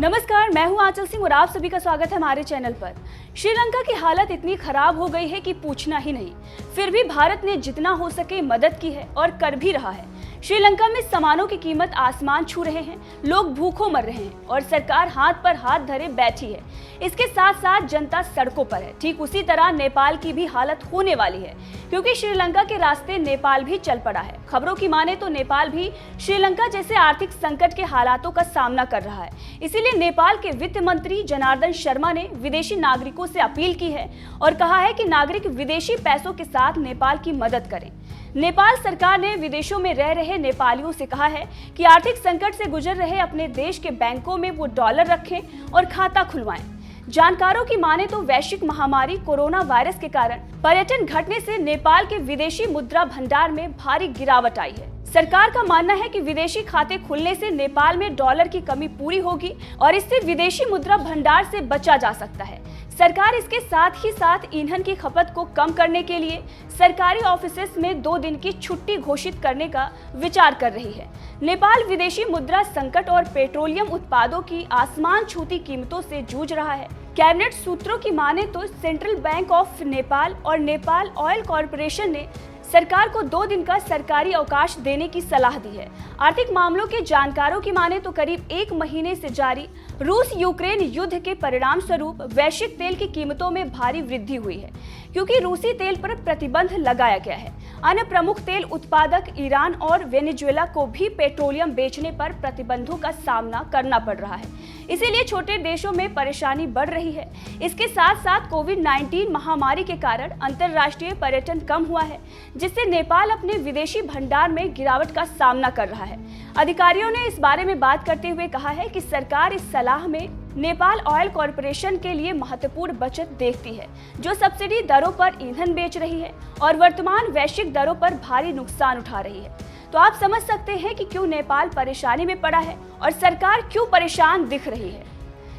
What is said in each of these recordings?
नमस्कार, मैं हूं आंचल सिंह और आप सभी का स्वागत है हमारे चैनल पर। श्रीलंका की हालत इतनी खराब हो गई है कि पूछना ही नहीं। फिर भी भारत ने जितना हो सके मदद की है और कर भी रहा है। श्रीलंका में सामानों की कीमत आसमान छू रहे हैं, लोग भूखों मर रहे हैं और सरकार हाथ पर हाथ धरे बैठी है। इसके साथ साथ जनता सड़कों पर है। ठीक उसी तरह नेपाल की भी हालत होने वाली है, क्योंकि श्रीलंका के रास्ते नेपाल भी चल पड़ा है। खबरों की माने तो नेपाल भी श्रीलंका जैसे आर्थिक संकट के हालातों का सामना कर रहा है। इसीलिए नेपाल के वित्त मंत्री जनार्दन शर्मा ने विदेशी नागरिकों से अपील की है और कहा है कि नागरिक विदेशी पैसों के साथ नेपाल की मदद करें। नेपाल सरकार ने विदेशों में रह रहे नेपालियों से कहा है कि आर्थिक संकट से गुजर रहे अपने देश के बैंकों में वो डॉलर रखें और खाता खुलवाएं। जानकारों की माने तो वैश्विक महामारी कोरोना वायरस के कारण पर्यटन घटने से नेपाल के विदेशी मुद्रा भंडार में भारी गिरावट आई है। सरकार का मानना है कि विदेशी खाते खुलने से नेपाल में डॉलर की कमी पूरी होगी और इससे विदेशी मुद्रा भंडार से बचा जा सकता है। सरकार इसके साथ ही साथ ईंधन की खपत को कम करने के लिए सरकारी ऑफिसेस में 2 दिन की छुट्टी घोषित करने का विचार कर रही है। नेपाल विदेशी मुद्रा संकट और पेट्रोलियम उत्पादों की आसमान छूती कीमतों से जूझ रहा है। कैबिनेट सूत्रों की माने तो सेंट्रल बैंक ऑफ नेपाल और नेपाल ऑयल कॉरपोरेशन ने सरकार को 2 दिन का सरकारी अवकाश देने की सलाह दी है। आर्थिक मामलों के जानकारों की माने तो करीब 1 महीने से जारी रूस यूक्रेन युद्ध के परिणाम स्वरूप वैश्विक तेल की कीमतों में भारी वृद्धि हुई है, क्योंकि रूसी तेल पर प्रतिबंध लगाया गया है। अन्य प्रमुख तेल उत्पादक ईरान और वेनेजुएला को भी पेट्रोलियम बेचने पर प्रतिबंधों का सामना करना पड़ रहा है। इसीलिए छोटे देशों में परेशानी बढ़ रही है। इसके साथ साथ कोविड-19 महामारी के कारण अंतर्राष्ट्रीय पर्यटन कम हुआ है, जिससे नेपाल अपने विदेशी भंडार में गिरावट का सामना कर रहा है। अधिकारियों ने इस बारे में बात करते हुए कहा है कि सरकार इस सलाह में नेपाल ऑयल कॉरपोरेशन के लिए महत्वपूर्ण बचत देखती है, जो सब्सिडी दरों पर ईंधन बेच रही है और वर्तमान वैश्विक दरों पर भारी नुकसान उठा रही है। तो आप समझ सकते हैं कि क्यों नेपाल परेशानी में पड़ा है और सरकार क्यों परेशान दिख रही है।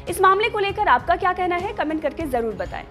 इस मामले को लेकर आपका क्या कहना है, कमेंट करके जरूर बताएं।